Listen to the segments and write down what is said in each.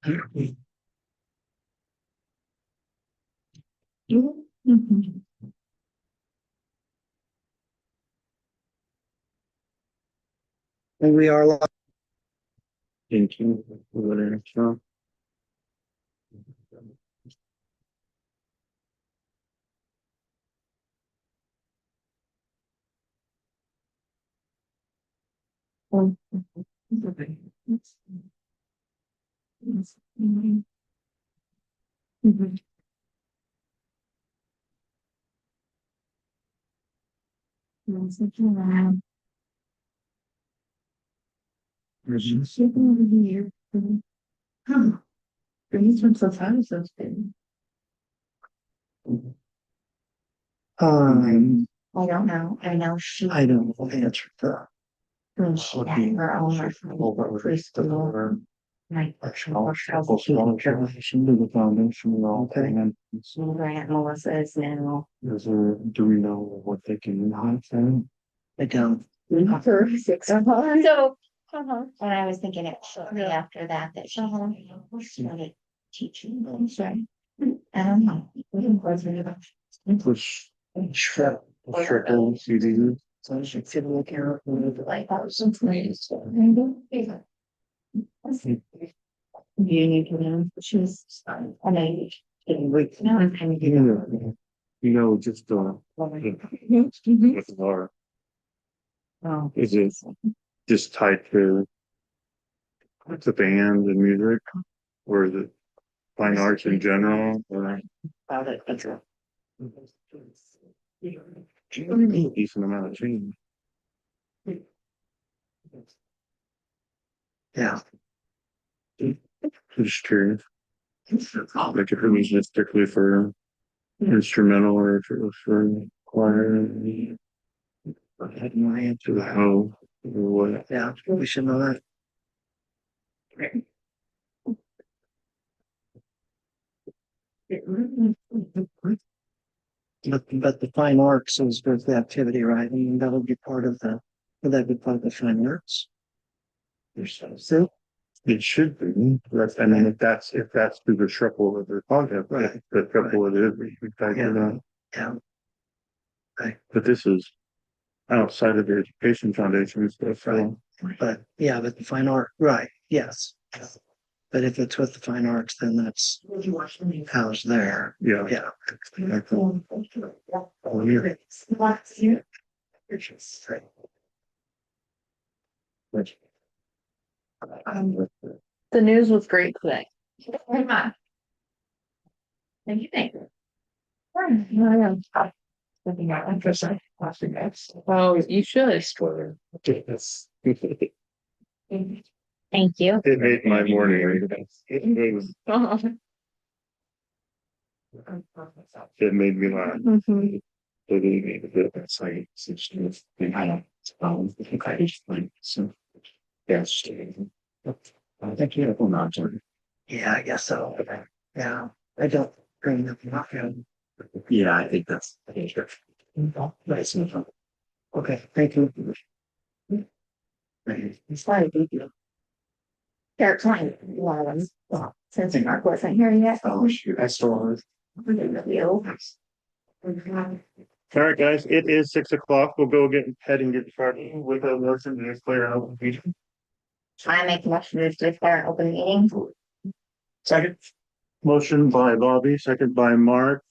Mhm. And we are live. Thank you. Mhm. Yes, it's around. Shipping over here. Huh. These ones so far so good. I don't know. I know she. I don't know the answer to When she had her own preschool. Like, She did the foundation and all. Okay. Grant Melissa is now. Do we know what they can have then? I don't. Her 6. So. And I was thinking it shortly after that she started teaching. That's right. I don't know. Which shred CD. So she could look out like that was some place. Maybe. You need to know. She was I know now I'm kind of Just Mhm. with our Oh. is it just tied to the band and music, or is it fine arts in general? Or About it. That's right. decent amount of change. Yeah. Just curious. Like if it was just strictly for instrumental or if it was for choir. I had no answer to how or what. Yeah, we should know that. But the fine arts is with the activity, right? I mean, that would be part of the, would that be part of the fine arts? So it should be. That's, I mean, if that's through the triple of the content, right? The triple it is, we factor that. Yeah. Right. But this is outside of the education foundation stuff, right? But yeah, but the fine art, right? Yes. But if it's with the fine arts, then that's housed there. Yeah. Yeah. Oh, yeah. The news was great today. Very much. Thank you. Thank you. Interesting. Oh, you should. Thank you. It made my morning. It made me laugh. Mhm. It made me a bit of like, I don't, okay, so, yes. I think you have not. Yeah, I guess so. Yeah, I don't bring up nothing. Yeah, I think that's. Nice. Okay, thank you. It's fine, thank you. They're trying. Well, since Mark wasn't here yet. Oh, shoot, I still. You. All right, guys, it is 6 o'clock. We'll go get ahead and get started with a motion to declare an open meeting. I make a motion to declare an open meeting. Second. Motion by Bobby, second by Mark.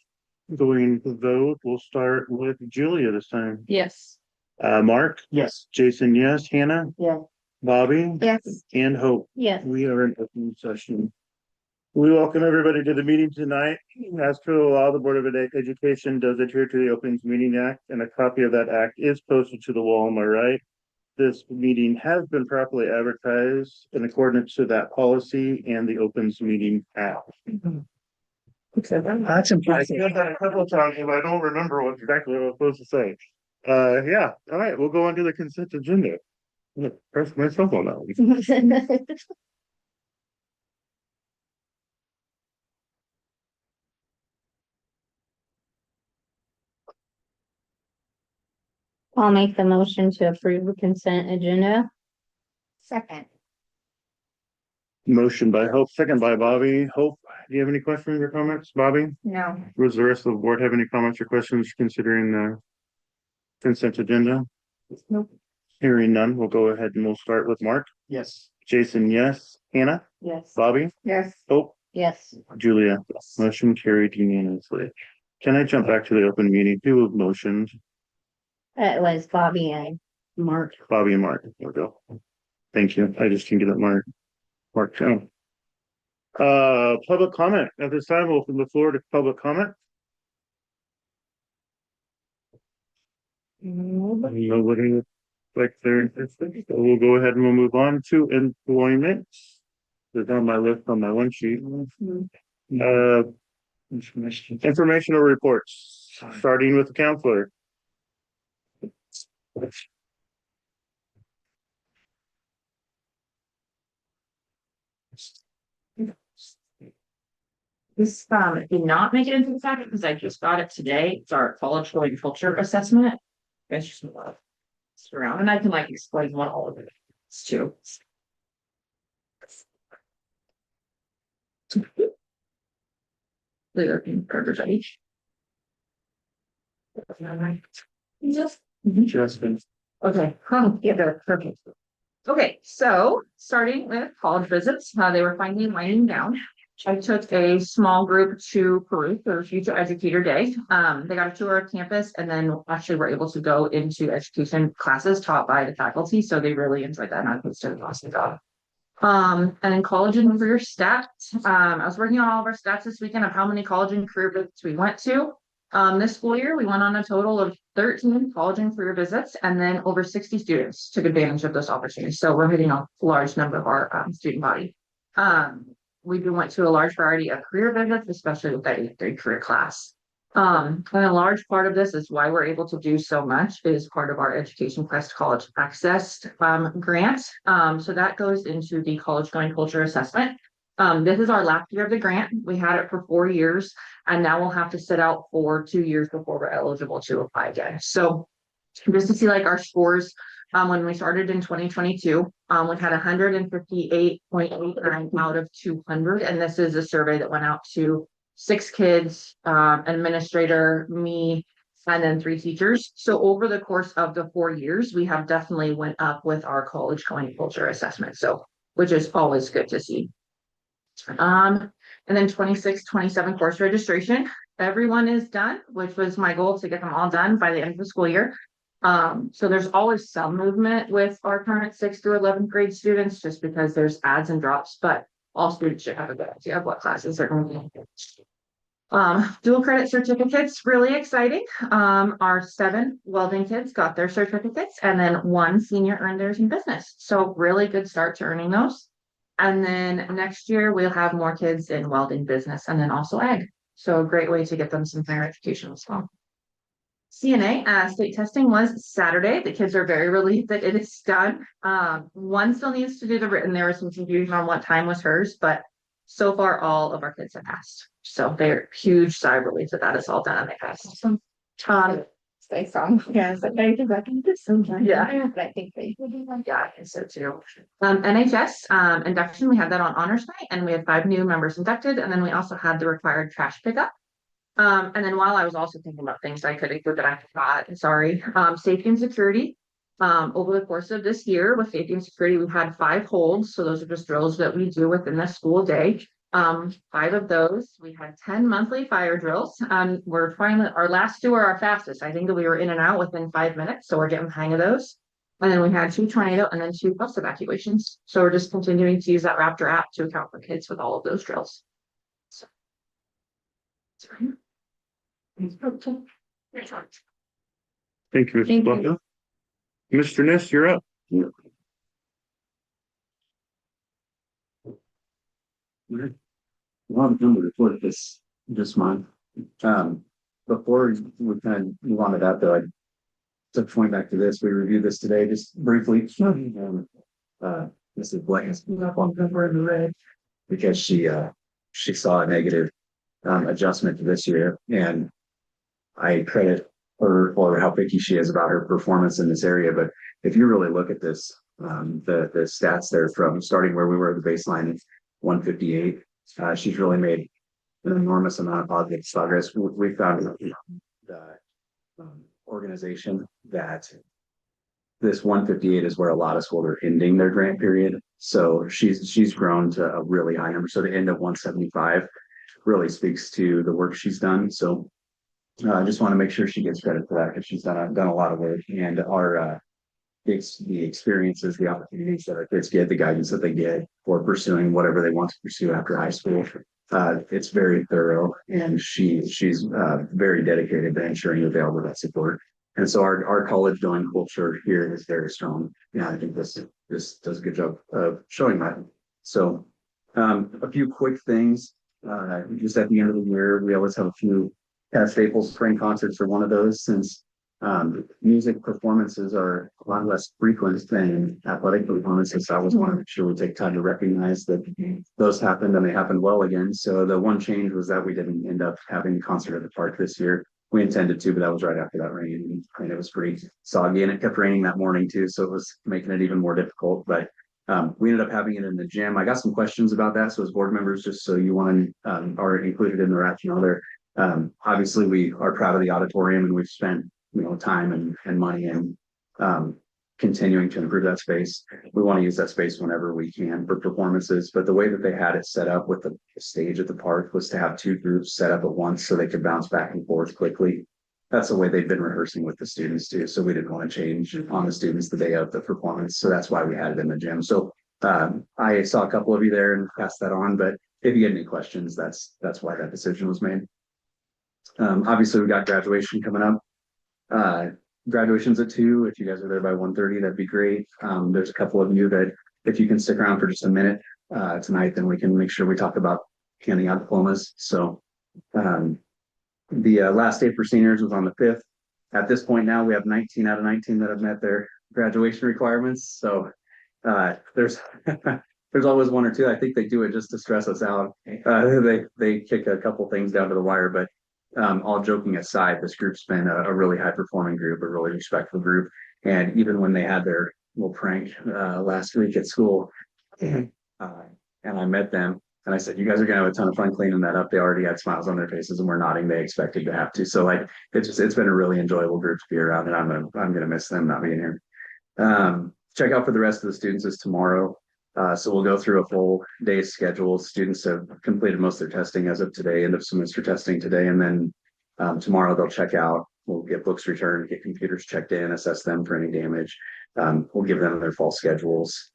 Going to vote. We'll start with Julia this time. Yes. Mark? Yes. Jason, yes. Hannah? Yeah. Bobby? Yes. And Hope. Yes. We are in open session. We welcome everybody to the meeting tonight. As per the law, the Board of Education does adhere to the Opens Meeting Act, and a copy of that act is posted to the wall on my right. This meeting has been properly advertised in accordance to that policy and the Opens Meeting Act. That's impressive. I said that a couple of times, and I don't remember what exactly I was supposed to say. Yeah. All right, we'll go on to the consent agenda. Press my cell phone out. I'll make the motion to approve the consent agenda. Second. Motion by Hope, second by Bobby. Hope, do you have any questions or comments, Bobby? No. Does the rest of the board have any comments or questions considering the consent agenda? Nope. Hearing none, we'll go ahead and we'll start with Mark. Yes. Jason, yes. Hannah, Yes. Bobby, Yes. Hope, Yes. Julia. Motion carried unanimously. Can I jump back to the open meeting? Who have motioned? It was Bobby and Mark. Bobby and Mark. There we go. Thank you. I just can get it marked. Mark down. Public comment. At this time, we'll open the floor to public comment. Nobody like there. We'll go ahead and we'll move on to employment. It's on my list on my one sheet. Informational reports, starting with the counselor. This did not make it into the packet because I just got it today. It's our college going culture assessment. Guys just around and I can like explain what all of it is too. Clear for everybody. Justin. Okay, yeah, perfect. Okay, so starting with college visits, they were finally winding down. I took a small group to Peru for Future Educator Day. They got a tour of campus and then actually were able to go into education classes taught by the faculty. So they really enjoyed that and I was an awesome job. And then college and career stats. I was working on all of our stats this weekend of how many college and career visits we went to. This school year, we went on a total of 13 college and career visits, and then over 60 students took advantage of those opportunities. So we're hitting a large number of our student body. We went to a large variety of career visits, especially with that 8th grade career class. And a large part of this is why we're able to do so much is part of our Education Quest College Access grant. So that goes into the college going culture assessment. This is our last year of the grant. We had it for 4 years, and now we'll have to sit out for 2 years before we're eligible to apply again. So just to see like our scores, when we started in 2022, we had 158.89 out of 200. And this is a survey that went out to 6 kids, administrator, me, and then 3 teachers. So over the course of the 4 years, we have definitely went up with our college going culture assessment. So, which is always good to see. And then 26-27 course registration. Everyone is done, which was my goal to get them all done by the end of the school year. So there's always some movement with our current 6th through 11th grade students, just because there's adds and drops, but all students should have a good idea of what classes they're going to be. Dual credit certificates, really exciting. Our 7 welding kids got their certificates, and then 1 senior earned theirs in business. So really good start to earning those. And then next year we'll have more kids in welding, business, and then also ag. So a great way to get them some higher education as well. CNA state testing was Saturday. The kids are very relieved that it is done. 1 still needs to do the written. There was some confusion on what time was hers, but so far all of our kids have passed. So they're huge sigh of relief that is all done and they passed. Awesome. Stay strong. Yeah, so I can do sometimes. Yeah. But I think they will be like Yeah, I think so too. NHS induction, we had that on honors night, and we had 5 new members inducted, and then we also had the required trash pickup. And then while I was also thinking about things I could include that I forgot, sorry, safety and security. Over the course of this year with safety and security, we've had 5 holds. So those are just drills that we do within the school day. 5 of those, we had 10 monthly fire drills. We're finally, our last 2 are our fastest. I think that we were in and out within 5 minutes. So we're getting the hang of those. And then we had 2 tornado and then 2 bus evacuations. So we're just continuing to use that Raptor app to account for kids with all of those drills. So. Thank you, Mr. Thank you. Bucka. Mr. Ness, you're up. Well, I'm going to report this month. Before we kind of move on to that, though, I took point back to this. We reviewed this today, just briefly. Mrs. Blank's up on number in the red because she saw a negative adjustment to this year, and I credit her for how picky she is about her performance in this area. But if you really look at this, the stats there from starting where we were at the baseline 158. She's really made an enormous amount of positive progress. We found the organization that this 158 is where a lot of schools are ending their grant period. So she's grown to a really high number. So the end of 175 really speaks to the work she's done. So I just want to make sure she gets credit for that because she's done a lot of work, and our the experiences, the opportunities that our kids get, the guidance that they get for pursuing whatever they want to pursue after high school. It's very thorough, and she's very dedicated to ensuring that they all get that support. And so our college going culture here is very strong. Yeah, I think this does a good job of showing that. So a few quick things. Just at the end of the year, we always have a few Staples spring concerts are one of those, since music performances are a lot less frequent than athletic performances. So I always want to make sure we take time to recognize that those happened, and they happened well again. So the one change was that we didn't end up having a concert at the park this year. We intended to, but that was right after that rain, and it was pretty soggy, and it kept raining that morning too. So it was making it even more difficult, but we ended up having it in the gym. I got some questions about that. So as board members, just so you want to, are included in the rationale there. Obviously we are proud of the auditorium, and we've spent, time and money and continuing to improve that space. We want to use that space whenever we can for performances, but the way that they had it set up with the stage at the park was to have two groups set up at once so they could bounce back and forth quickly. That's the way they've been rehearsing with the students too. So we didn't want to change on the students the day of the performance. So that's why we had it in the gym. So I saw a couple of you there and passed that on, but if you get any questions, that's why that decision was made. Obviously we got graduation coming up. Graduation's at 2:00. If you guys are there by 1:30, that'd be great. There's a couple of you that if you can stick around for just a minute tonight, then we can make sure we talk about handing out diplomas. So the last day for seniors was on the 5th. At this point now, we have 19 out of 19 that have met their graduation requirements. So there's there's always one or two. I think they do it just to stress us out. They kick a couple things down to the wire, but all joking aside, this group's been a really high performing group, a really respectful group. And even when they had their little prank last week at school, and I met them and I said, you guys are gonna have a ton of fun cleaning that up. They already had smiles on their faces and were nodding. They expected to have to. So like it's been a really enjoyable group to be around, and I'm gonna miss them not being here. Check out for the rest of the students is tomorrow. So we'll go through a full day's schedule. Students have completed most of their testing as of today, end of semester testing today, and then tomorrow they'll check out. We'll get books returned, get computers checked in, assess them for any damage. We'll give them their fall schedules,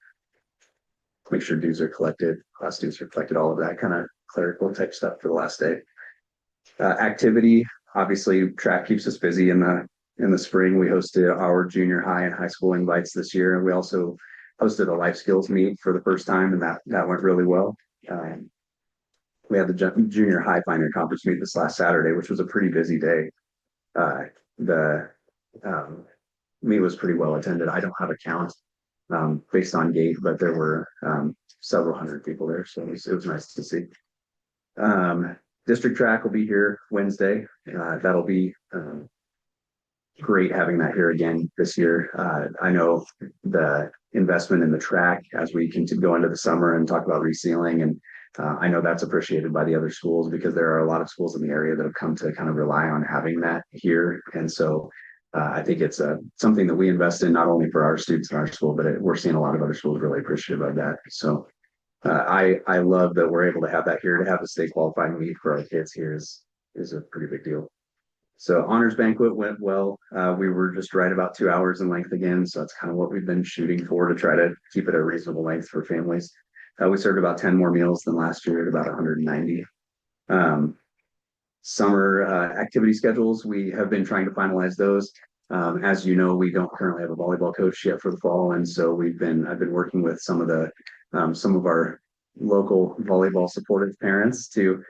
make sure dues are collected, class dues are collected, all of that kind of clerical type stuff for the last day. Activity, obviously track keeps us busy in the spring. We hosted our junior high and high school invites this year, and we also hosted a life skills meet for the first time, and that went really well. We had the junior high final conference meet this last Saturday, which was a pretty busy day. The meet was pretty well attended. I don't have a count based on gate, but there were several hundred people there, so it was nice to see. District track will be here Wednesday. That'll be great having that here again this year. I know the investment in the track as we continue to go into the summer and talk about resealing, and I know that's appreciated by the other schools because there are a lot of schools in the area that have come to kind of rely on having that here. And so I think it's something that we invest in not only for our students in our school, but we're seeing a lot of other schools really appreciative of that. So I love that we're able to have that here. To have a state qualifying meet for our kids here is a pretty big deal. So honors banquet went well. We were just right about 2 hours in length again. So that's kind of what we've been shooting for, to try to keep it a reasonable length for families. We served about 10 more meals than last year at about 190. Summer activity schedules, we have been trying to finalize those. As you know, we don't currently have a volleyball coach yet for the fall. And so I've been working with some of our local volleyball supportive parents to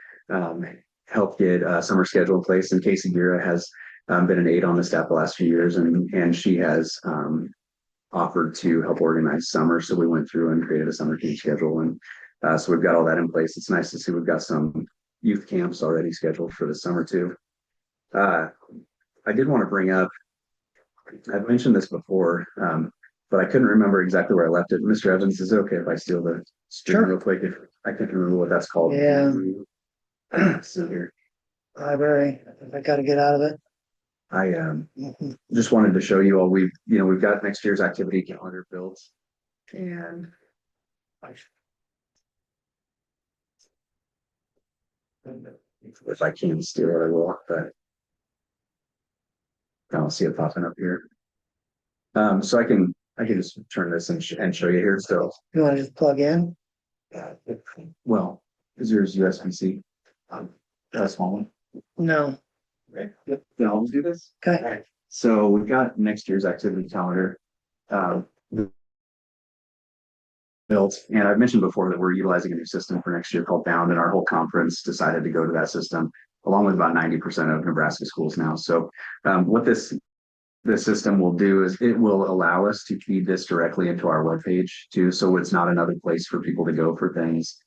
help get a summer schedule in place. And Casey Gira has been an aide on the staff the last few years, and she has offered to help organize summer. So we went through and created a summer team schedule. And so we've got all that in place. It's nice to see we've got some youth camps already scheduled for the summer too. I did want to bring up, I've mentioned this before, but I couldn't remember exactly where I left it. Mr. Evans, is it okay if I steal the screen real quick? I can't remember what that's called. Yeah. So here, Library, I gotta get out of it. I Mhm. just wanted to show you all, we've got next year's activity calendar built. And if I can steal it, I will, but I don't see it popping up here. So I can just turn this and show you here. So, You wanna just plug in? well, is yours USB-C? A small one. No, Right. Yep. Then I'll do this. okay, So we've got next year's activity calendar. Um, built, and I've mentioned before that we're utilizing a new system for next year called Bound, and our whole conference decided to go to that system, along with about 90% of Nebraska schools now. So, what this system will do is it will allow us to feed this directly into our webpage too. So it's not another place for people to go for things.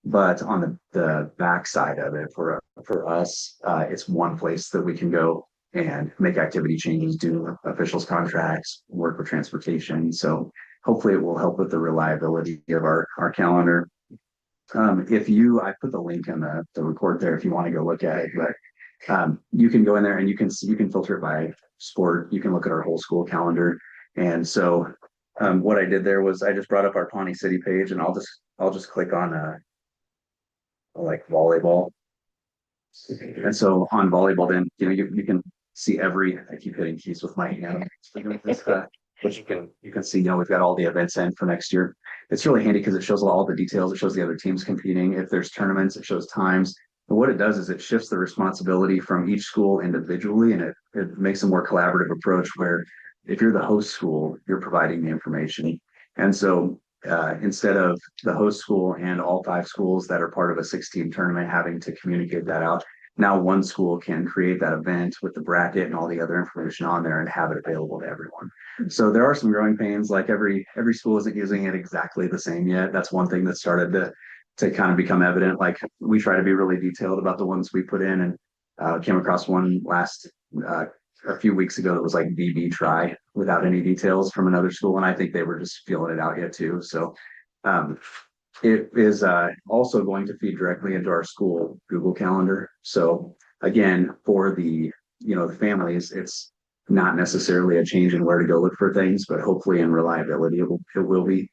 But on the back side of it, for us, it's one place that we can go and make activity changes, do officials contracts, work with transportation. So hopefully it will help with the reliability of our calendar. I put the link in the report there if you want to go look at it, but you can go in there and you can filter it by sport. You can look at our whole school calendar. And so what I did there was I just brought up our Pawnee City page, and I'll just click on like volleyball. And so on volleyball, then you can see I keep hitting keys with my hand. But you can see we've got all the events in for next year. It's really handy because it shows all the details. It shows the other teams competing. If there's tournaments, it shows times. But what it does is it shifts the responsibility from each school individually, and it makes a more collaborative approach where if you're the host school, you're providing the information. And so instead of the host school and all 5 schools that are part of a 16 tournament having to communicate that out, now one school can create that event with the bracket and all the other information on there and have it available to everyone. So there are some growing pains, like every school isn't using it exactly the same yet. That's one thing that started to kind of become evident. Like we try to be really detailed about the ones we put in, and came across one a few weeks ago that was like BB try without any details from another school, and I think they were just feeling it out yet too. So it is also going to feed directly into our school Google Calendar. So again, for the families, it's not necessarily a change in where to go look for things, but hopefully in reliability, it will be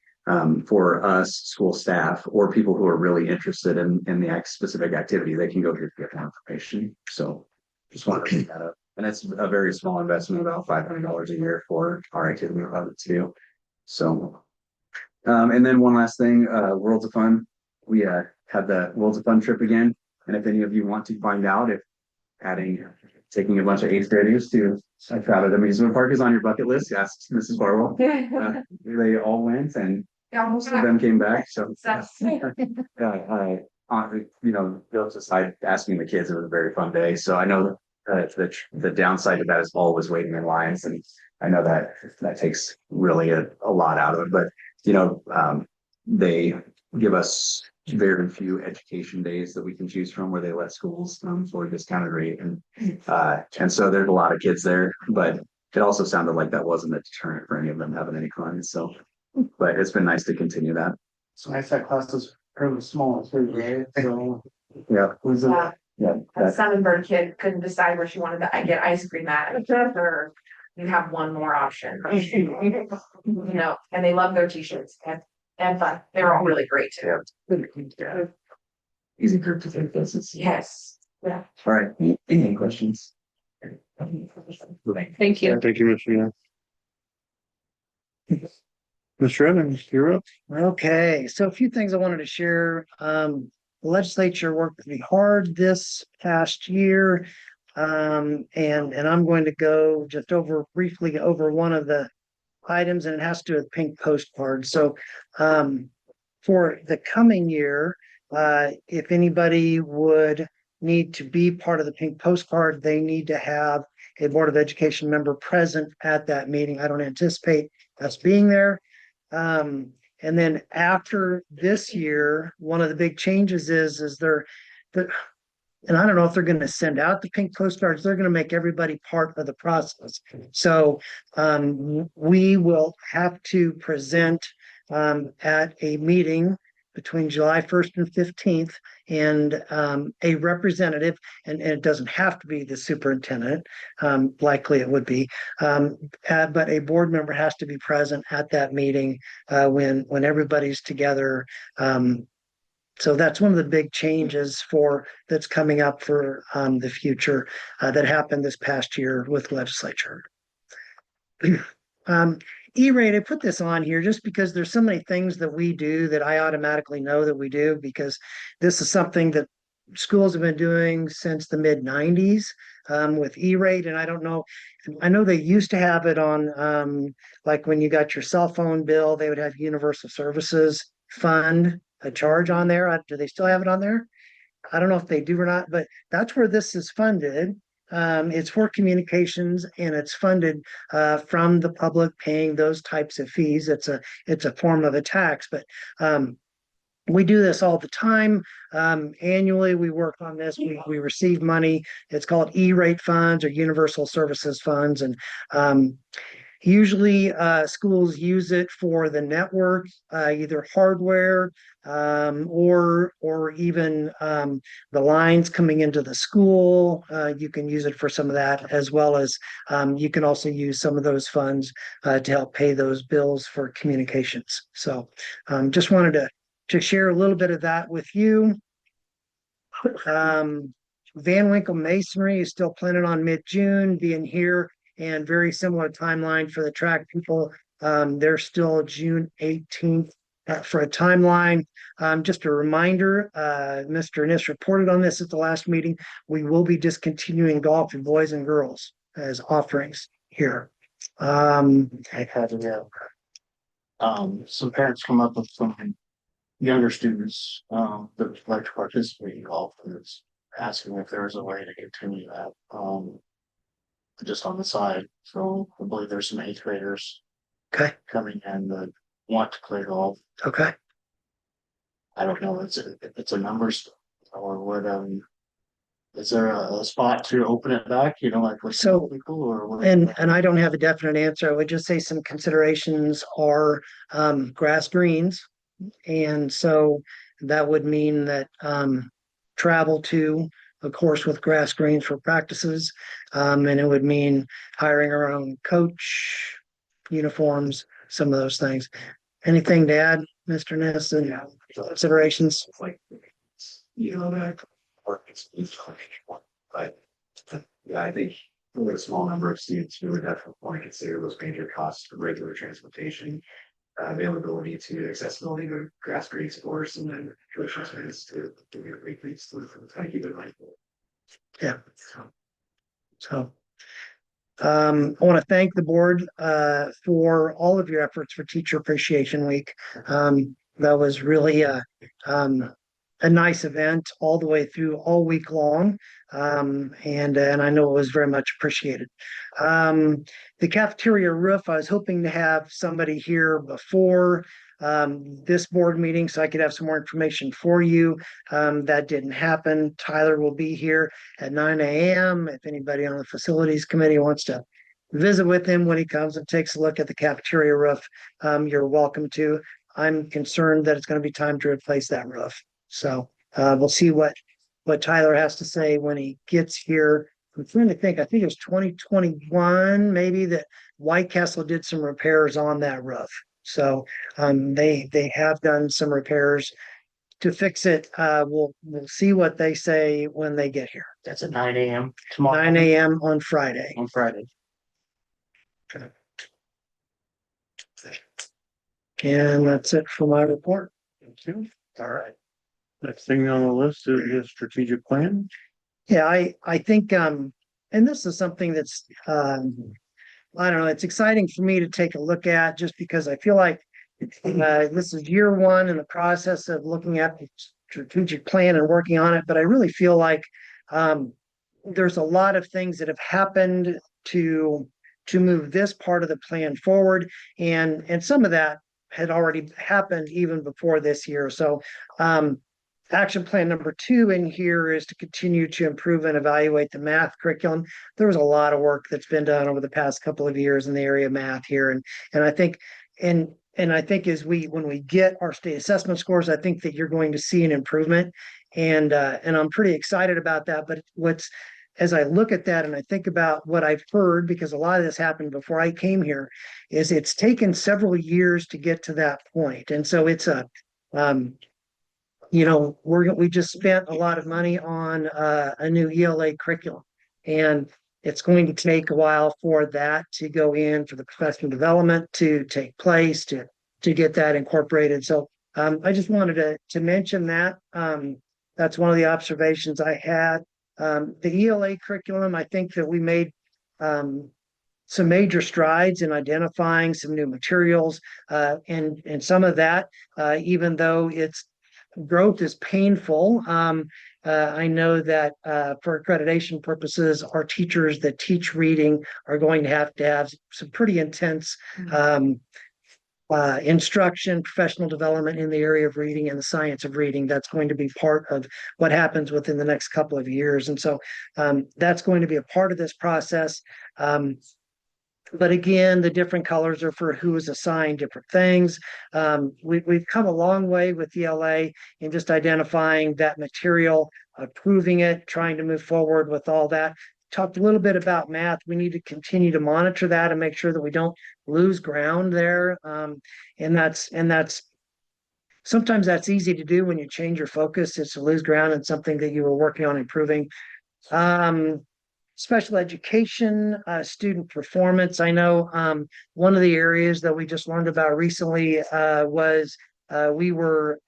for us school staff or people who are really interested in the specific activity. They can go here to get more information. So just want to bring that up. And it's a very small investment, about $500 a year for our activity about too. So, and then one last thing, Worlds of Fun. We had the Worlds of Fun trip again. And if any of you want to find out if taking a bunch of 8th graders to a crowded amusement park is on your bucket list, ask Mrs. Barwell. They all went, and most of them came back. So, jokes aside, asking the kids, it was a very fun day. So I know the downside of that is always waiting in lines, and I know that takes really a lot out of it. But they give us very few education days that we can choose from where they let schools for a discounted rate, and so there's a lot of kids there. But it also sounded like that wasn't a deterrent for any of them having any fun. So, but it's been nice to continue that. so I said classes fairly small, right? So Yeah. Yeah, Yeah. that Sonnenberg kid couldn't decide where she wanted to get ice cream at, or you have one more option. And they love their t-shirts and fun. They were all really great too. Yeah. Easy group to think business. Yes. Yeah. All right. Any questions? Thank you. Thank you, Mr. Young. Mr. Evans, you're up. Okay, so a few things I wanted to share. The legislature worked pretty hard this past year. And I'm going to go just briefly over one of the items, and it has to do with pink postcards. So for the coming year, if anybody would need to be part of the pink postcard, they need to have a Board of Education member present at that meeting. I don't anticipate us being there. And then after this year, one of the big changes is and I don't know if they're going to send out the pink postcards. They're going to make everybody part of the process. So we will have to present at a meeting between July 1st and 15th. And a representative, and it doesn't have to be the superintendent, likely it would be, but a board member has to be present at that meeting when everybody's together. So that's one of the big changes that's coming up for the future that happened this past year with legislature. E-rate, I put this on here just because there's so many things that we do that I automatically know that we do, because this is something that schools have been doing since the mid-90s with E-rate. And I don't know, I know they used to have it on like when you got your cell phone bill, they would have Universal Services Fund, a charge on there. Do they still have it on there? I don't know if they do or not, but that's where this is funded. It's for communications, and it's funded from the public paying those types of fees. It's a form of a tax, but we do this all the time. Annually, we work on this. We receive money. It's called E-rate funds or Universal Services funds, and usually schools use it for the network, either hardware or even the lines coming into the school. You can use it for some of that, as well as you can also use some of those funds to help pay those bills for communications. So just wanted to share a little bit of that with you. Van Winkle Masonry is still planning on mid-June being here, and very similar timeline for the track people. They're still June 18th for a timeline. Just a reminder, Mr. Niss reported on this at the last meeting. We will be discontinuing golf for boys and girls as offerings here. I've had some parents come up with some younger students that would like to participate in golf, and it's asking if there's a way to continue that just on the side. So I believe there's some 8th graders Okay. coming in that want to play golf. Okay. I don't know if it's a numbers or what. Is there a spot to open it back? You know, like with So, people or what? And I don't have a definite answer. I would just say some considerations are grass greens. And so that would mean that travel to, of course, with grass greens for practices. And it would mean hiring our own coach, uniforms, some of those things. Anything to add, Mr. Ness, and considerations? Like, you know, that work is but yeah, I think with a small number of students, we would definitely want to consider those major costs for regular transportation, availability to accessibility to grass greens course, and then tuition expense to your great greens to kind of keep it mindful. Yeah. So I want to thank the board for all of your efforts for Teacher Appreciation Week. That was really a nice event all the way through all week long. And I know it was very much appreciated. The cafeteria roof, I was hoping to have somebody here before this board meeting so I could have some more information for you. That didn't happen. Tyler will be here at 9 a.m. If anybody on the facilities committee wants to visit with him when he comes and takes a look at the cafeteria roof, you're welcome to. I'm concerned that it's going to be time to replace that roof. So we'll see what Tyler has to say when he gets here. I'm trying to think, I think it was 2021, maybe, that White Castle did some repairs on that roof. So they have done some repairs to fix it. We'll see what they say when they get here. That's at 9 a.m. tomorrow. 9 a.m. on Friday. On Friday. And that's it for my report. Thank you. All right. Next thing on the list is the strategic plan. Yeah, I think and this is something that's I don't know, it's exciting for me to take a look at, just because I feel like this is year one in the process of looking at the strategic plan and working on it. But I really feel like there's a lot of things that have happened to move this part of the plan forward, and some of that had already happened even before this year. So action plan number 2 in here is to continue to improve and evaluate the math curriculum. There was a lot of work that's been done over the past couple of years in the area of math here. And I think, and and I think when we get our state assessment scores, I think that you're going to see an improvement. And I'm pretty excited about that. But as I look at that and I think about what I've heard, because a lot of this happened before I came here, is it's taken several years to get to that point. And so it's we just spent a lot of money on a new ELA curriculum. And it's going to take a while for that to go in, for the professional development to take place, to get that incorporated. So I just wanted to mention that. That's one of the observations I had. The ELA curriculum, I think that we made some major strides in identifying some new materials, and some of that, even though its growth is painful. I know that for accreditation purposes, our teachers that teach reading are going to have some pretty intense instruction, professional development in the area of reading and the science of reading. That's going to be part of what happens within the next couple of years. And so that's going to be a part of this process. But again, the different colors are for who is assigned different things. We've come a long way with ELA in just identifying that material, approving it, trying to move forward with all that. Talked a little bit about math. We need to continue to monitor that and make sure that we don't lose ground there. And that's sometimes that's easy to do when you change your focus, is to lose ground in something that you were working on improving. Special education, student performance. I know one of the areas that we just learned about recently was we were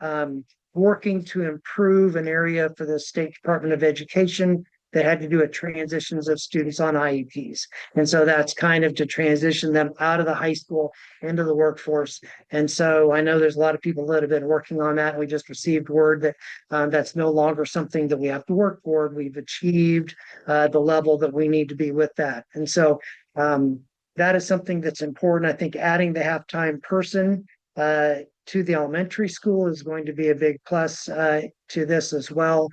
working to improve an area for the State Department of Education that had to do with transitions of students on IEPs. And so that's kind of to transition them out of the high school into the workforce. And so I know there's a lot of people that have been working on that. We just received word that that's no longer something that we have to work for. We've achieved the level that we need to be with that. And so that is something that's important. I think adding the halftime person to the elementary school is going to be a big plus to this as well.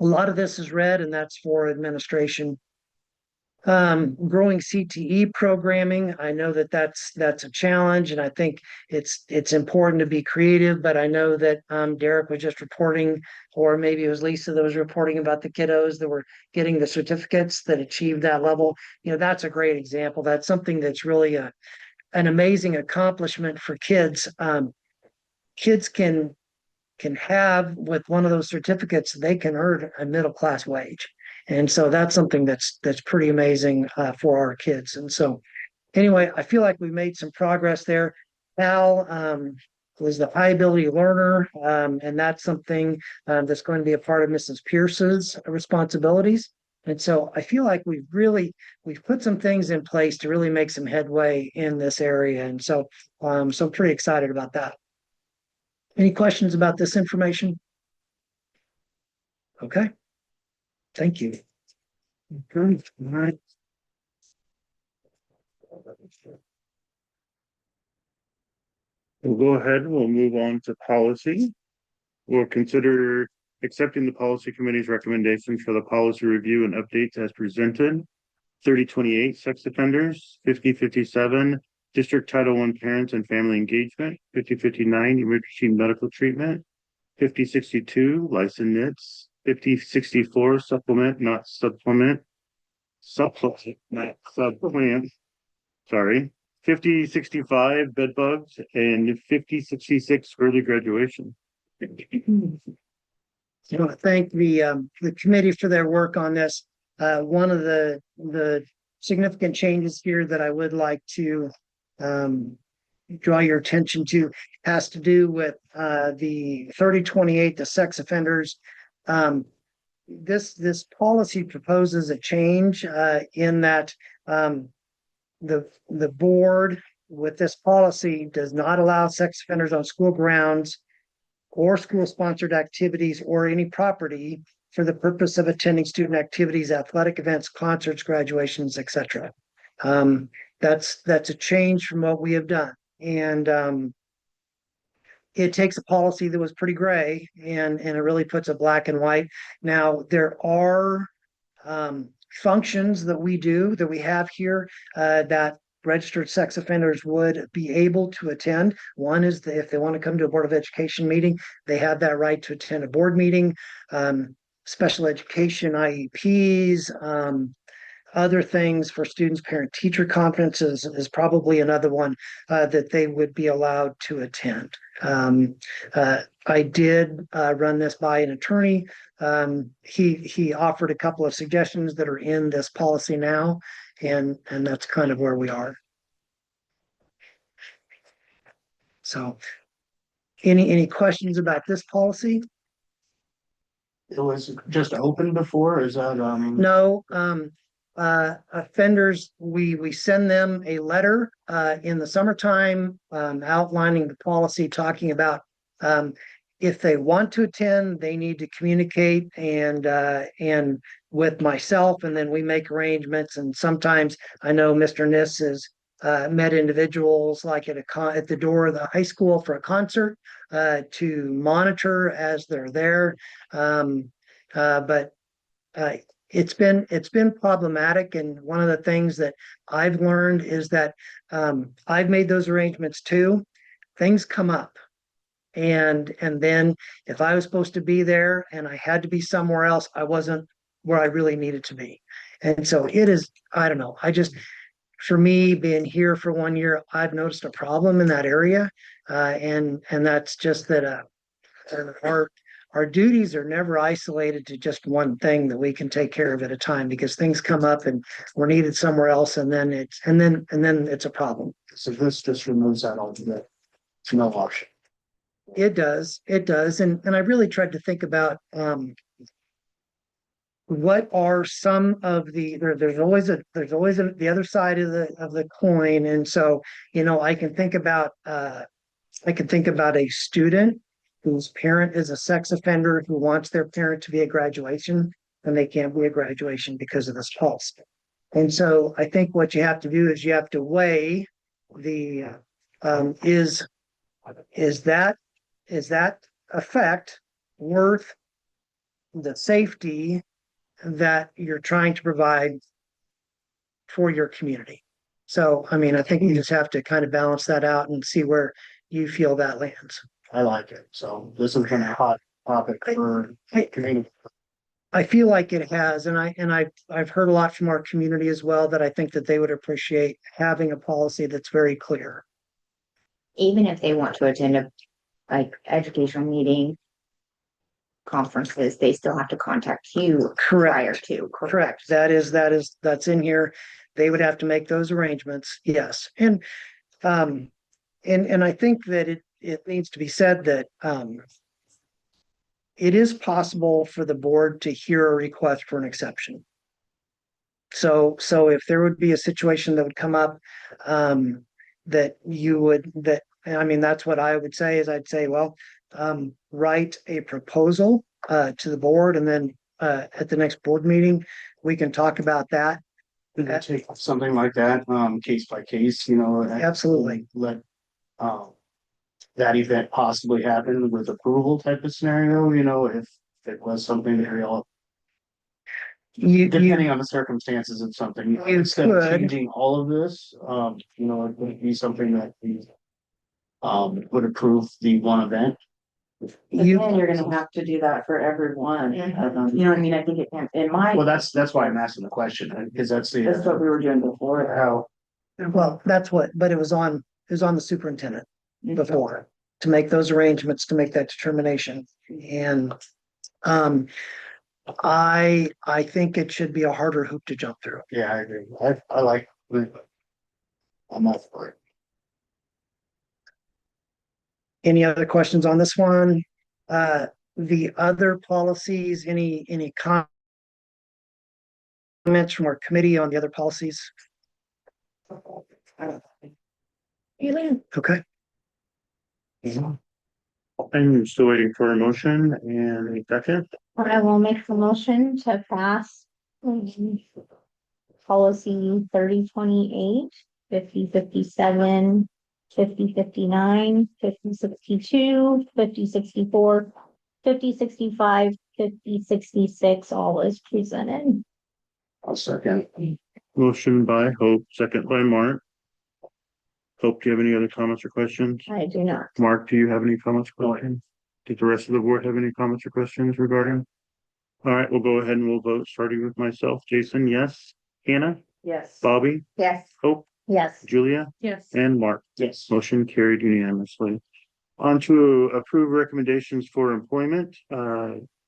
A lot of this is red, and that's for administration. Growing CTE programming. I know that that's a challenge, and I think it's important to be creative, but I know that Derek was just reporting, or maybe it was Lisa that was reporting about the kiddos that were getting the certificates that achieved that level. That's a great example. That's something that's really an amazing accomplishment for kids. Kids can have, with one of those certificates, they can earn a middle-class wage. And so that's something that's pretty amazing for our kids. And so anyway, I feel like we made some progress there. Al was the high ability learner, and that's something that's going to be a part of Mrs. Pierce's responsibilities. And so I feel like we've put some things in place to really make some headway in this area. And so I'm pretty excited about that. Any questions about this information? Okay. Thank you. Okay, all right. We'll go ahead, we'll move on to policy. We'll consider accepting the policy committee's recommendations for the policy review and updates as presented. 3028 sex offenders, 5057 district Title I parents and family engagement, 5059 emergency medical treatment, 5062 licensed knits, 5064 supplement, not supplement, not supplement, sorry, 5065 bed bugs, and 5066 early graduation. I want to thank the committee for their work on this. One of the significant changes here that I would like to draw your attention to has to do with the 3028, the sex offenders. This policy proposes a change in that the board with this policy does not allow sex offenders on school grounds or school-sponsored activities or any property for the purpose of attending student activities, athletic events, concerts, graduations, etc. That's a change from what we have done. And it takes a policy that was pretty gray and it really puts a black and white. Now, there are functions that we have here that registered sex offenders would be able to attend. One is that if they want to come to a Board of Education meeting, they have that right to attend a board meeting. Special education IEPs, other things for students, parent teacher conferences is probably another one that they would be allowed to attend. I did run this by an attorney. He offered a couple of suggestions that are in this policy now, and that's kind of where we are. So, any questions about this policy? It was just open before, is that, No, offenders, we send them a letter in the summertime outlining the policy, talking about if they want to attend, they need to communicate and with myself, and then we make arrangements. And sometimes I know Mr. Niss has met individuals like at the door of the high school for a concert to monitor as they're there. But it's been problematic, and one of the things that I've learned is that I've made those arrangements too. Things come up, and then if I was supposed to be there and I had to be somewhere else, I wasn't where I really needed to be. And so it is, I don't know, for me, being here for 1 year, I've noticed a problem in that area. And that's just that our duties are never isolated to just one thing that we can take care of at a time, because things come up and we're needed somewhere else, and then it's a problem. so this just removes that altogether? It's no option. It does. And I really tried to think about what are some of there's always the other side of the coin. And so, I can think about a student whose parent is a sex offender who wants their parent to be at graduation, and they can't be at graduation because of this policy. And so I think what you have to do is you have to weigh the is that effect worth the safety that you're trying to provide for your community? So, I mean, I think you just have to kind of balance that out and see where you feel that lands. I like it. So this has been a hot topic for community. I feel like it has, and I've heard a lot from our community as well, that I think that they would appreciate having a policy that's very clear. Even if they want to attend a educational meeting, conferences, they still have to contact you prior Correct. to. Correct. That's in here. They would have to make those arrangements. Yes. And I think that it needs to be said that it is possible for the board to hear a request for an exception. So if there would be a situation that would come up that's what I would say is I'd say, well, write a proposal to the board, and then at the next board meeting, we can talk about that. Could you take something like that, case by case, Absolutely. Let that event possibly happen with approval type of scenario, if it was something that real, depending on the circumstances of something, instead of could. changing all of this, it would be something that we would approve the one event. You, Then you're gonna have to do that for everyone. You know what I mean? I think it can, in my, Well, that's why I'm asking the question, because that's that's what we were doing before. how, well, but it was on the superintendent before to make those arrangements, to make that determination. And I think it should be a harder hoop to jump through. yeah, I agree. I like, I'm all for it. Any other questions on this one? The other policies, any comments from our committee on the other policies? Okay. I'm still waiting for a motion and a second. I will make the motion to pass policy 3028, 5057, 5059, 5062, 5064, 5065, 5066, all is presented. I'll second. Motion by Hope, second by Mark. Hope, do you have any other comments or questions? I do not. Mark, do you have any comments or questions? Did the rest of the board have any comments or questions regarding? All right, we'll go ahead and we'll vote, starting with myself. Jason, yes. Hannah, Yes. Bobby, Yes. Hope, Yes. Julia, Yes. and Mark. Yes. Motion carried unanimously. On to approve recommendations for employment.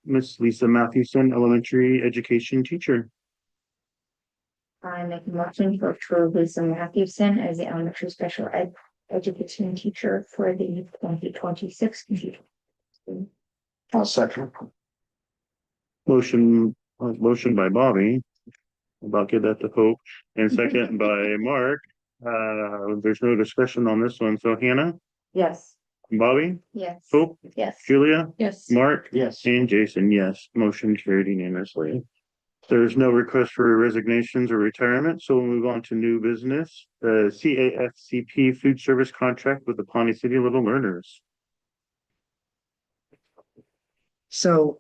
Miss Lisa Mathewson, elementary education teacher. I make a motion for approve Lisa Matthewson as the elementary special ed education teacher for the 2026. I'll second. Motion by Bobby. About give that to Hope, and second by Mark. There's no discussion on this one. So Hannah, Yes. Bobby, Yes. Hope, Yes. Julia, Yes. Mark, Yes. and Jason, yes. Motion carried unanimously. There's no request for resignations or retirement, so we'll move on to new business. The CAFCP food service contract with the Pawnee City Little Learners. So,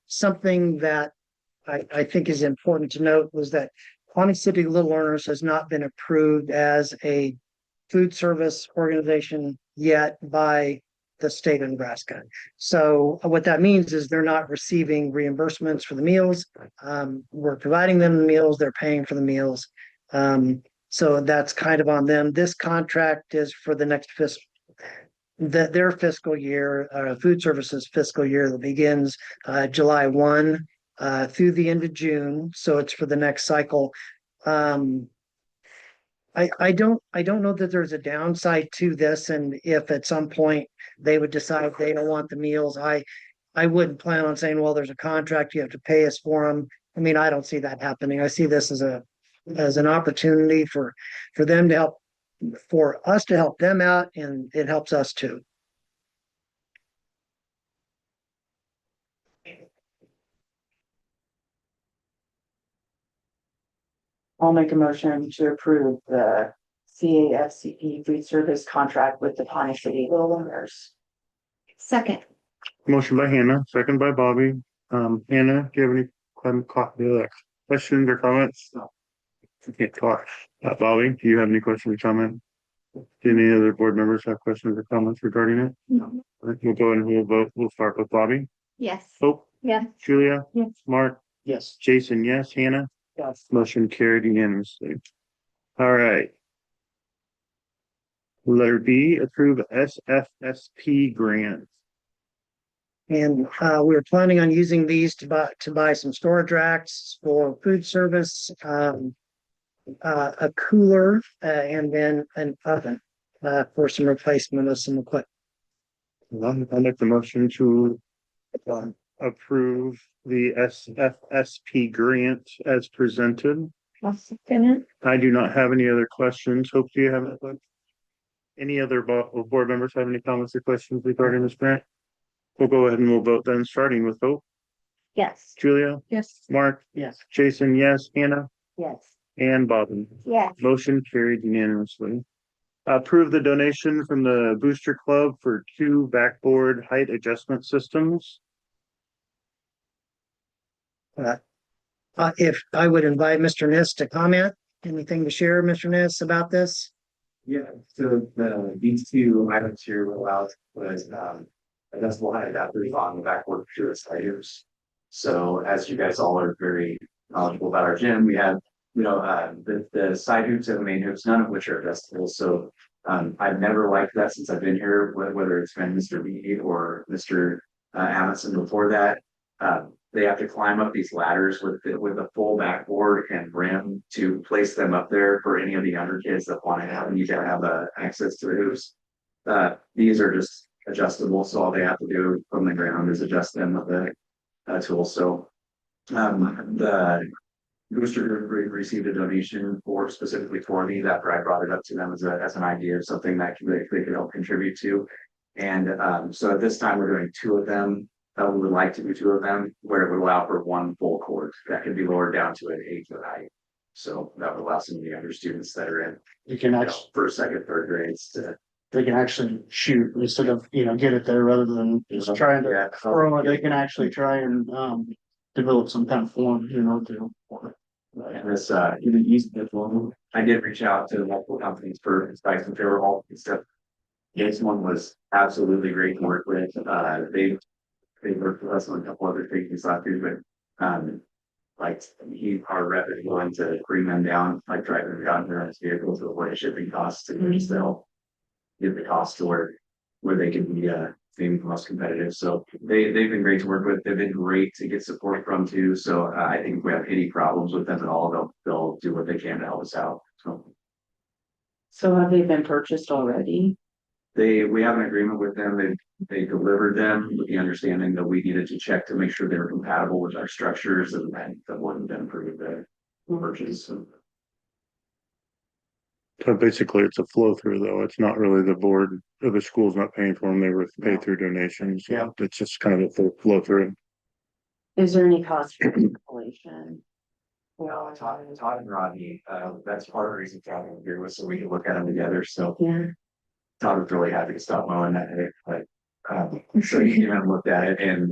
something that I think is important to note was that Pawnee City Little Learners has not been approved as a food service organization yet by the state of Nebraska. So what that means is they're not receiving reimbursements for the meals. We're providing them the meals, they're paying for the meals. So that's kind of on them. This contract is for the next their fiscal year, food services fiscal year that begins July 1 through the end of June. So it's for the next cycle. I don't know that there's a downside to this, and if at some point they would decide they don't want the meals, I wouldn't plan on saying, well, there's a contract, you have to pay us for them. I mean, I don't see that happening. I see this as an opportunity for them to help, for us to help them out, and it helps us too. I'll make a motion to approve the CAFCP food service contract with the Pawnee City Little Learners. Second. Motion by Hannah, second by Bobby. Hannah, do you have any questions or comments? No. You can't talk. Bobby, do you have any questions or comments? Do any other board members have questions or comments regarding it? No. We'll go and we'll vote. We'll start with Bobby. Yes. Hope, Yes. Julia, Yes. Mark, Yes. Jason, yes. Hannah, Yes. motion carried unanimously. All right. Letter B, approve SFSP grant. And we were planning on using these to buy some storage racks for food service, a cooler, and then an oven for some replacement of some equipment. I'll make the motion to approve the SFSP grant as presented. I'll second it. I do not have any other questions. Hope, do you have any questions? Any other board members have any comments or questions regarding this grant? We'll go ahead and we'll vote then, starting with Hope, Yes. Julia, Yes. Mark, Yes. Jason, yes. Hannah, Yes. and Bobby. Yes. Motion carried unanimously. Approve the donation from the Booster Club for 2 backboard height adjustment systems. If I would invite Mr. Niss to comment, anything to share, Mr. Niss, about this? Yeah, so these two items here will allow was adjustable height adapters on the backboard for the sliders. So as you guys all are very knowledgeable about our gym, we have, the side hoops and the main hoops, none of which are adjustable. So I've never liked that since I've been here, whether it's been Mr. B or Mr. Amundsen before that. They have to climb up these ladders with a full backboard and rim to place them up there for any of the younger kids that want to have, and you can have access to the hoops. These are just adjustable, so all they have to do from the ground is adjust them with the tool. So the Booster Group received a donation specifically for me. That I brought it up to them as an idea of something that they could help contribute to. And so at this time we're doing 2 of them. We would like to do 2 of them where it would allow for 1 full cord that could be lowered down to an 8-foot height. So that would allow some of the younger students that are in You can actually, first, second, third grades to they can actually shoot instead of, get it there rather than just trying to throw it. They can actually try and develop some kind of form, to. And this, even using this one, I did reach out to multiple companies for inspections, if they were all stuff. This one was absolutely great to work with. They worked with us on a couple other things last year, but, like our rep is willing to bring them down, like driving down their own vehicle to avoid shipping costs and just they'll get the cost to where they can be, maybe the most competitive. So they've been great to work with. They've been great to get support from too. So I think if we have any problems with them at all, they'll do what they can to help us out. So have they been purchased already? We have an agreement with them. They delivered them with the understanding that we needed to check to make sure they were compatible with our structures and that wouldn't then prove the purchase. So basically, it's a flow through though. It's not really the board or the school's not paying for them. They were paid through donations. Yeah. It's just kind of a full flow through. Is there any cost for installation? Well, Todd and Rodney, that's part of the reason Todd was here was so we could look at them together. So Yeah. Todd was really happy to stop mowing that day, but, so he came and looked at it and,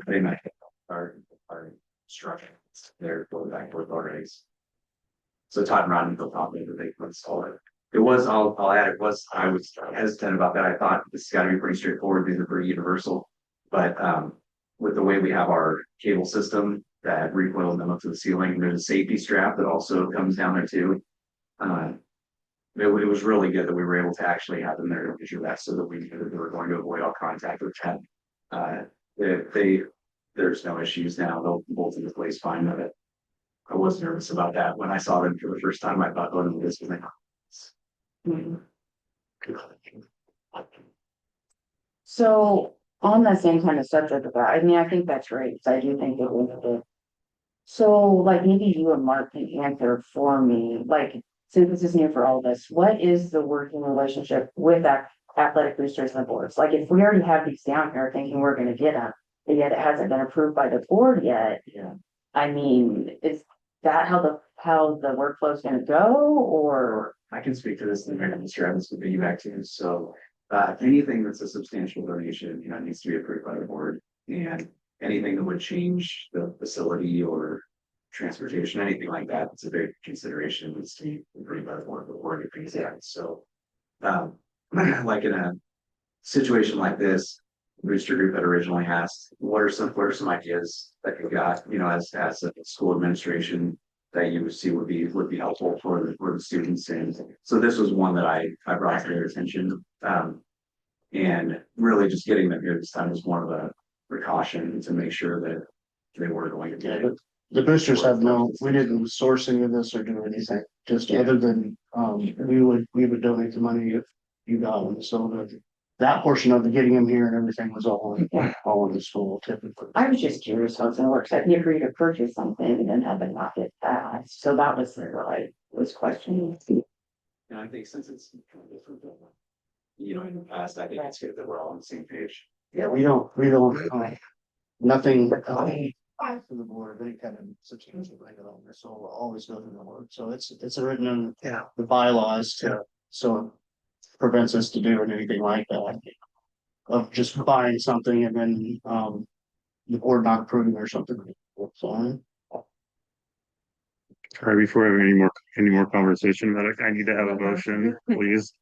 they met our structure. They're going back with already. So Todd and Rodney felt confident that they could install it. It was, I'll add, I was hesitant about that. I thought this has got to be pretty straightforward. These are pretty universal. But, with the way we have our cable system that recoils them up to the ceiling, there's a safety strap that also comes down there too. It was really good that we were able to actually have them there to measure that so that we knew that they were going to avoid all contact with that. There's no issues now. They'll bolt into place fine with it. I was nervous about that when I saw them for the first time. I thought, oh, this was like. So on that same kind of subject of that, I mean, I think that's great, because I do think it would. So like maybe you and Mark can answer for me, like, since this is new for all of us, what is the working relationship with that athletic boosters and the boards? Like, if we already have these down here thinking we're gonna get them, but yet it hasn't been approved by the board yet. Yeah. I mean, is that how the workflow is gonna go, or? I can speak to this in a minute, Mr. Evans would be back to you. So, anything that's a substantial donation, needs to be approved by the board. And anything that would change the facility or transportation, anything like that, it's a big consideration. Needs to be approved by the board before it brings out. So, like in a situation like this, booster group that originally asked, what are some ideas that you got, as a school administration that you would see would be helpful for the students. And so this was one that I brought to their attention. And really just getting them here this time was more of a precaution to make sure that they were going to get it. The boosters we didn't source any of this or do anything, just other than, we would donate the money if you got them. So that portion of the getting them here and everything was all in the school typically. I was just curious how it's gonna work, so I agreed to purchase something and then have it not get passed, so that was what I was questioning. And I think since it's kind of different than, in the past, I think it's good that we're all on the same page. Yeah, we don't, nothing. To the board of any kind of substantial thing at all, so we'll always go through the board, so it's written in the bylaws so it prevents us to do anything like that. Of just buying something and then the board not approving or something. So, All right, before I have any more conversation about it, I need to have a motion, please.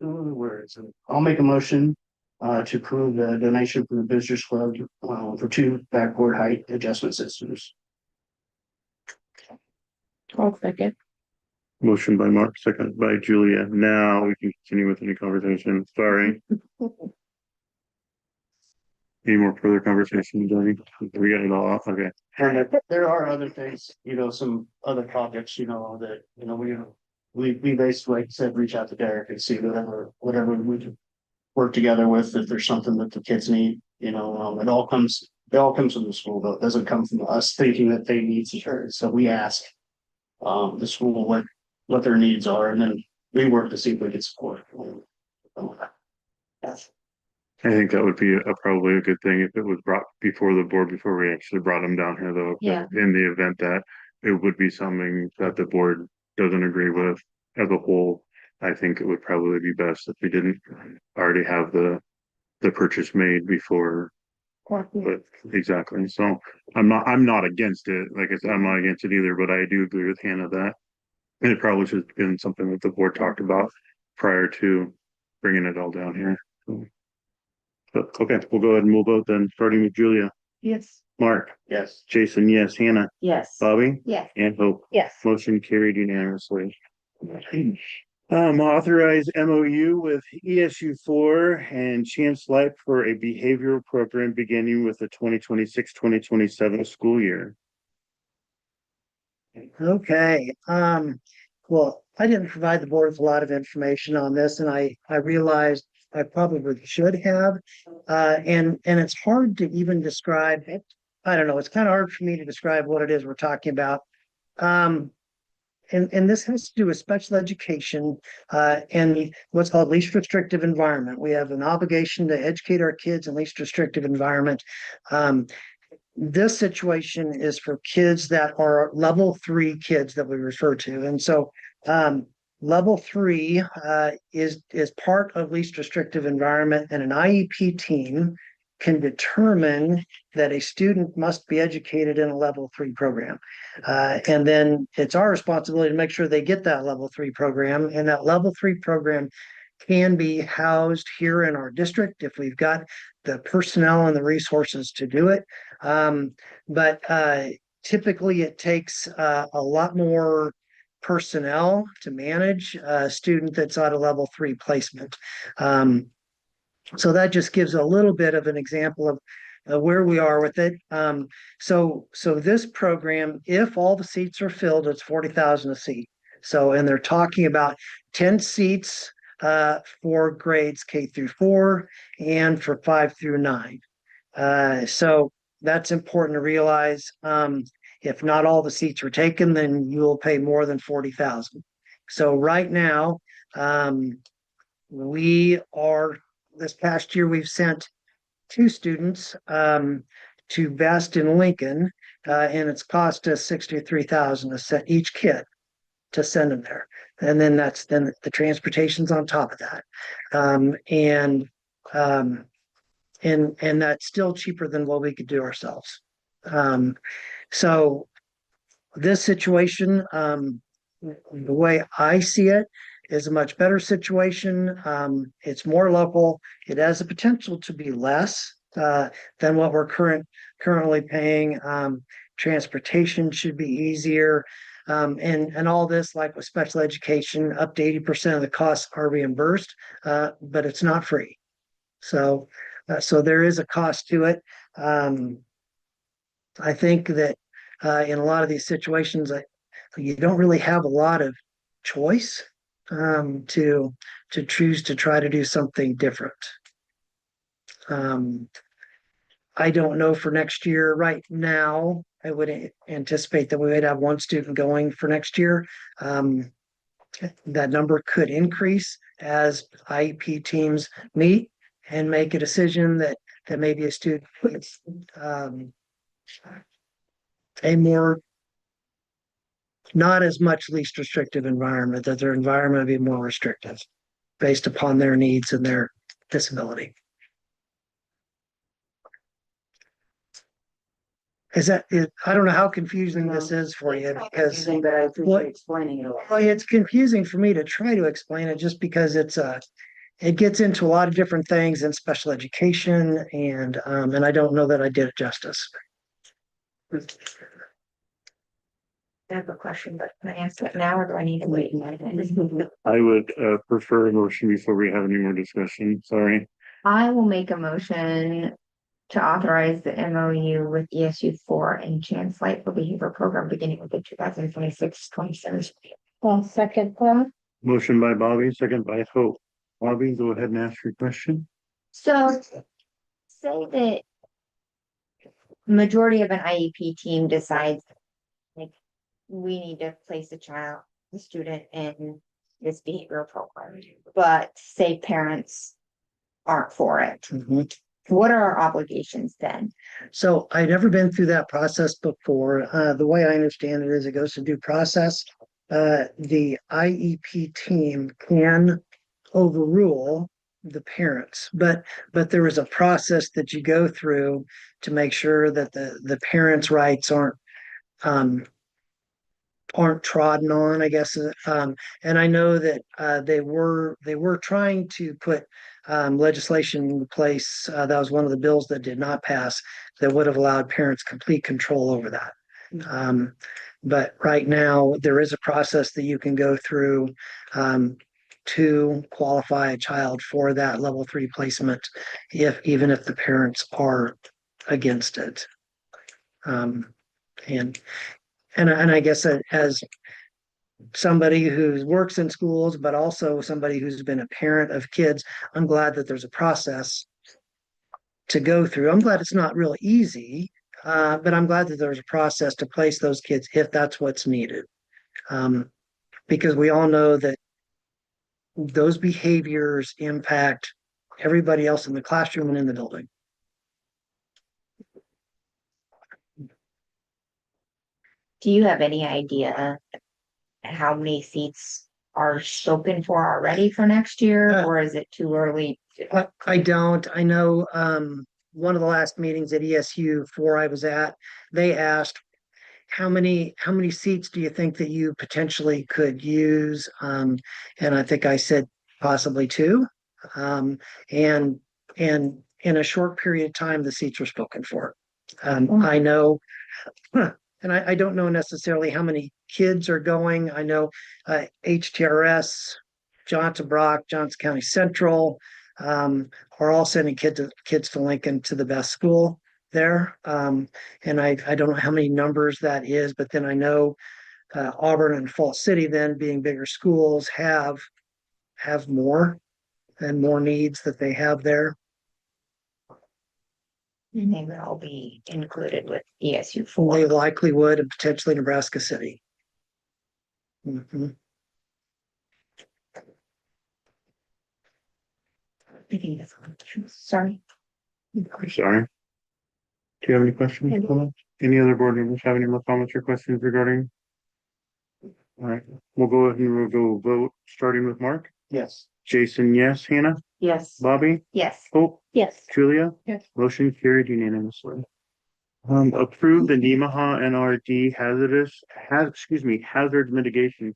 where is it? I'll make a motion to approve the donation from the Boosters Club for 2 backboard height adjustment systems. I'll second. Motion by Mark, second by Julia. Now we can continue with any conversation. Sorry. Any more further conversation, Johnny? We got it all off. Okay. And there are other things, some other projects, that, we basically, like I said, reach out to Derek and see whatever we can work together with, if there's something that the kids need, it all comes from the school, though. It doesn't come from us thinking that they need to. So we ask the school what their needs are, and then we work to see if we can support. Yes. I think that would be probably a good thing if it was brought before the board before we actually brought them down here, though. Yeah. In the event that it would be something that the board doesn't agree with as a whole, I think it would probably be best if we didn't already have the purchase made before. But exactly. So I'm not against it. Like I said, I'm not against it either, but I do agree with Hannah that it probably should have been something that the board talked about prior to bringing it all down here. So, but okay, we'll go ahead and move out then, starting with Julia, Yes. Mark, Yes. Jason, yes, Hannah, Yes. Bobby, Yes. and Hope. Yes. Motion carried unanimously. Authorize MOU with ESU 4 and Chance Life for a behavioral program beginning with the 2026-2027 school year. Okay, well, I didn't provide the board with a lot of information on this, and I realized I probably should have. And it's hard to even describe it. I don't know, it's kind of hard for me to describe what it is we're talking about. And this has to do with special education, and what's called least restrictive environment. We have an obligation to educate our kids in least restrictive environment. This situation is for kids that are level 3 kids that we refer to. And so level 3 is part of least restrictive environment, and an IEP team can determine that a student must be educated in a level 3 program. And then it's our responsibility to make sure they get that level 3 program, and that level 3 program can be housed here in our district if we've got the personnel and the resources to do it. But typically it takes a lot more personnel to manage a student that's at a level 3 placement. So that just gives a little bit of an example of where we are with it. So this program, if all the seats are filled, it's 40,000 a seat. So, and they're talking about 10 seats for grades K through 4 and for 5 through 9. So that's important to realize. If not all the seats are taken, then you'll pay more than 40,000. So right now, this past year, we've sent 2 students to Best in Lincoln, and it's cost us 63,000 to set each kid to send them there. And then the transportation's on top of that. And that's still cheaper than what we could do ourselves. So this situation, the way I see it, is a much better situation. It's more local. It has the potential to be less than what we're currently paying. Transportation should be easier. And all this, like with special education, up to 80% of the costs are reimbursed, but it's not free. So there is a cost to it. I think that in a lot of these situations, you don't really have a lot of choice to choose to try to do something different. I don't know for next year. Right now, I would anticipate that we would have 1 student going for next year. That number could increase as IEP teams meet and make a decision that maybe a student needs a more, not as much least restrictive environment, that their environment would be more restrictive based upon their needs and their disability. I don't know how confusing this is for you, because But I appreciate explaining it. well, it's confusing for me to try to explain it, just because it gets into a lot of different things in special education, and I don't know that I did it justice. I have a question, but can I answer it now or do I need to wait? I would prefer a motion before we have any more discussion. Sorry. I will make a motion to authorize the MOU with ESU 4 and Chance Light for Behavior Program beginning with the 2026-27. Well, second that. Motion by Bobby, second by Hope. Bobby, go ahead and ask your question. So say that majority of an IEP team decides like we need to place a student in this behavioral program, but say parents aren't for it. Mhm. What are our obligations then? So I'd never been through that process before. The way I understand it is it goes to due process. The IEP team can overrule the parents, but there is a process that you go through to make sure that the parents' rights um, aren't trodden on, I guess. And I know that they were trying to put legislation in place. That was one of the bills that did not pass that would have allowed parents complete control over that. But right now, there is a process that you can go through to qualify a child for that level 3 placement, even if the parents are against it. And I guess as somebody who works in schools, but also somebody who's been a parent of kids, I'm glad that there's a process to go through. I'm glad it's not real easy, but I'm glad that there's a process to place those kids if that's what's needed. Because we all know that those behaviors impact everybody else in the classroom and in the building. Do you have any idea how many seats are spoken for already for next year, or is it too early? I don't. I know one of the last meetings at ESU 4 I was at, they asked how many seats do you think that you potentially could use? And I think I said possibly 2. And in a short period of time, the seats were spoken for. I know, and I don't know necessarily how many kids are going. I know HTRS, Johnson Brock, Johnson County Central are all sending kids to Lincoln to the best school there. And I don't know how many numbers that is, but then I know Auburn and Falls City, then being bigger schools, have more and more needs that they have there. And they would all be included with ESU They 4. likely would, and potentially Nebraska City. Mhm. I think that's sorry. Sorry. Do you have any questions? Comments? Any other board members have any more comments or questions regarding? All right, we'll go ahead and we'll go vote, starting with Mark. Yes. Jason, yes. Hannah, Yes. Bobby, Yes. Hope, Yes. Julia. Yes. Motion carried unanimously. Approve the Nemaha NRD hazard mitigation.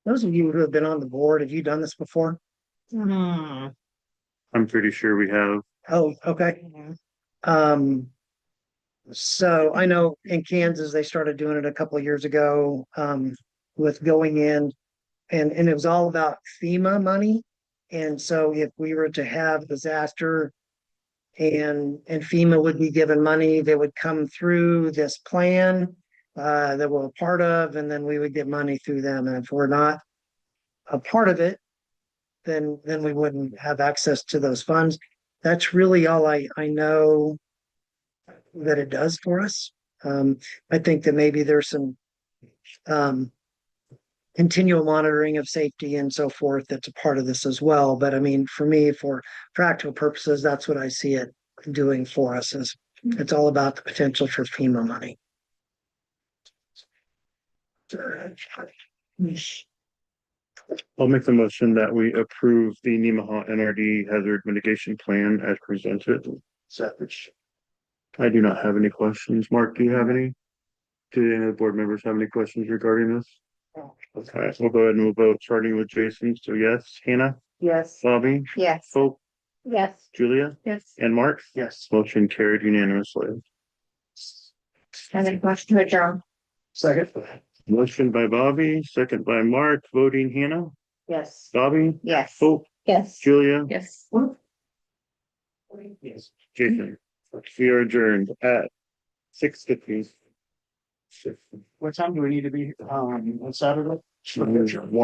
Those of you who have been on the board, have you done this before? Hmm. I'm pretty sure we have. Oh, okay. So I know in Kansas, they started doing it a couple of years ago, with going in and it was all about FEMA money. And so if we were to have disaster and FEMA would be given money, they would come through this plan that we're a part of, and then we would get money through them. And if we're not a part of it, then we wouldn't have access to those funds. That's really all I know that it does for us. I think that maybe there's some continual monitoring of safety and so forth that's a part of this as well. But I mean, for me, for practical purposes, that's what I see it doing for us. Is it's all about the potential for FEMA money. I'll make the motion that we approve the Nemaha NRD hazard mitigation plan as presented. I do not have any questions. Mark, do you have any? Do any of the board members have any questions regarding this? Okay, we'll go ahead and we'll vote, starting with Jason. So yes, Hannah, Yes. Bobby, Yes. Hope, Yes. Julia, Yes. and Mark. Yes. Motion carried unanimously. And then question to adjourn. Second. Motion by Bobby, second by Mark, voting Hannah, Yes. Bobby, Yes. Hope, Yes. Julia, Yes. Yes. Jason. We are adjourned at 6:50. What time do we need to be, on Saturday?